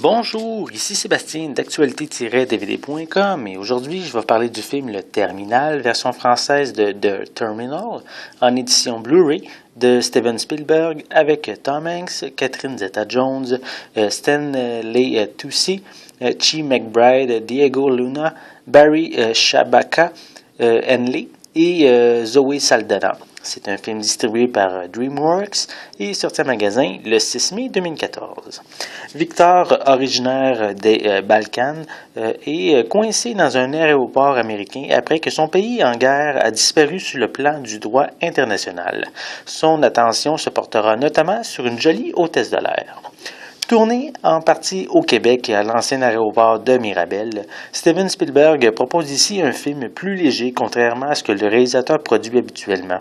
Bonjour, ici Sébastien d'actualité-dvd.com et aujourd'hui je vais parler du film Le Terminal, version française de The Terminal, en édition Blu-ray de Steven Spielberg avec Tom Hanks, Catherine Zeta-Jones, Stanley Tucci, Chi McBride, Diego Luna, Barry Shabaka, Henley et Zoé Saldana. C'est un film distribué par DreamWorks et sorti en magasin le 6 mai 2014. Victor, originaire des Balkans, est coincé dans un aéroport américain après que son pays en guerre a disparu sur le plan du droit international. Son attention se portera notamment sur une jolie hôtesse de l'air. Tourné en partie au Québec et à l'ancien aéroport de Mirabel, Steven Spielberg propose ici un film plus léger, contrairement à ce que le réalisateur produit habituellement.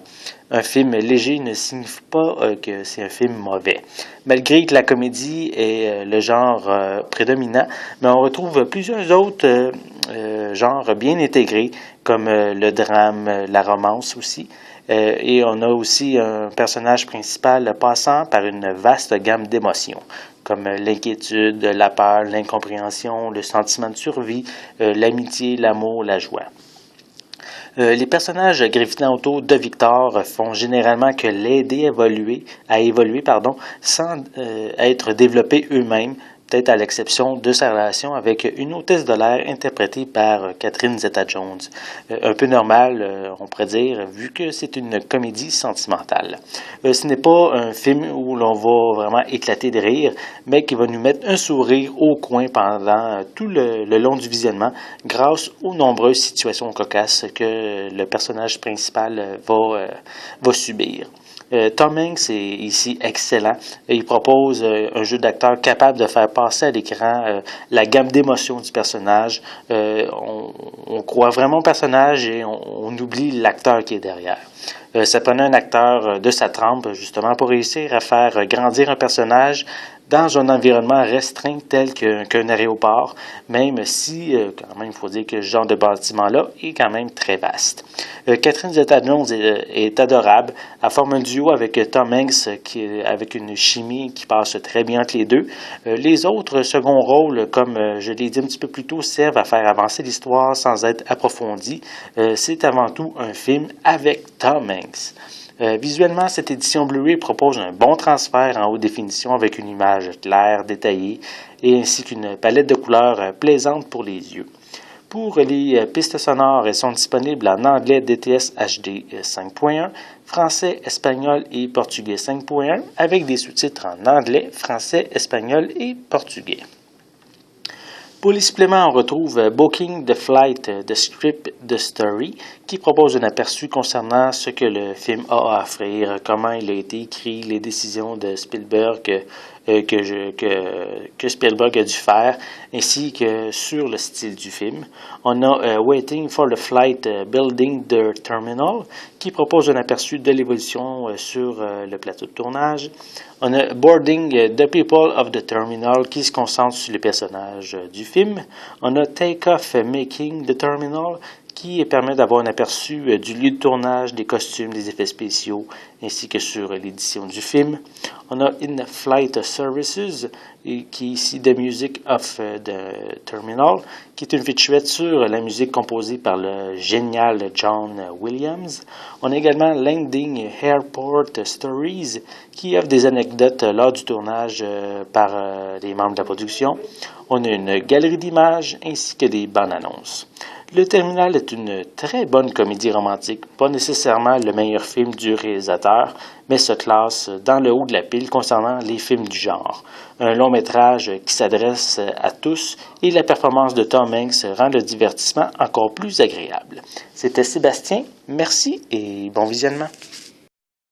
Un film léger ne signifie pas que c'est un film mauvais. Malgré que la comédie est le genre prédominant, mais on retrouve plusieurs autres genres bien intégrés, comme le drame, la romance aussi. Et on a aussi un personnage principal passant par une vaste gamme d'émotions, comme l'inquiétude, la peur, l'incompréhension, le sentiment de survie, l'amitié, l'amour, la joie. Les personnages gravitant autour de Victor font généralement que l'aider à évoluer sans être développés eux-mêmes, peut-être à l'exception de sa relation avec une hôtesse de l'air interprétée par Catherine Zeta-Jones. Un peu normal, on pourrait dire, vu que c'est une comédie sentimentale. Ce n'est pas un film où l'on va vraiment éclater de rire, mais qui va nous mettre un sourire au coin pendant tout le long du visionnement, grâce aux nombreuses situations cocasses que le personnage principal va subir. Tom Hanks est ici excellent. Il propose un jeu d'acteur capable de faire passer à l'écran la gamme d'émotions du personnage. On croit vraiment au personnage et on oublie l'acteur qui est derrière. Ça prenait un acteur de sa trempe, justement, pour réussir à faire grandir un personnage dans un environnement restreint tel qu'un aéroport, même si, quand même, il faut dire que ce genre de bâtiment-là est quand même très vaste. Catherine Zeta-Jones est adorable. Elle forme un duo avec Tom Hanks avec une chimie qui passe très bien entre les deux. Les autres seconds rôles, comme je l'ai dit un petit peu plus tôt, servent à faire avancer l'histoire sans être approfondis. C'est avant tout un film avec Tom Hanks. Visuellement, cette édition Blu-ray propose un bon transfert en haute définition avec une image claire, détaillée, et ainsi qu'une palette de couleurs plaisante pour les yeux. Pour les pistes sonores, elles sont disponibles en anglais DTS HD 5.1, français, espagnol et portugais 5.1, avec des sous-titres en anglais, français, espagnol et portugais. Pour les suppléments, on retrouve Booking the Flight, The Script, The Story, qui propose un aperçu concernant ce que le film a à offrir, comment il a été écrit, les décisions de Spielberg que Spielberg a dû faire, ainsi que sur le style du film. On a Waiting for the Flight, Building the Terminal, qui propose un aperçu de l'évolution sur le plateau de tournage. On a Boarding the People of the Terminal, qui se concentre sur les personnages du film. On a Take Off Making the Terminal, qui permet d'avoir un aperçu du lieu de tournage, des costumes, des effets spéciaux, ainsi que sur l'édition du film. On a In Flight Services, qui est ici The Music of the Terminal, qui est une featurette sur la musique composée par le génial John Williams. On a également Landing Airport Stories, qui offre des anecdotes lors du tournage par les membres de la production. On a une galerie d'images ainsi que des bandes annonces. Le Terminal est une très bonne comédie romantique, pas nécessairement le meilleur film du réalisateur, mais se classe dans le haut de la pile concernant les films du genre. Un long métrage qui s'adresse à tous et la performance de Tom Hanks rend le divertissement encore plus agréable. C'était Sébastien, merci et bon visionnement.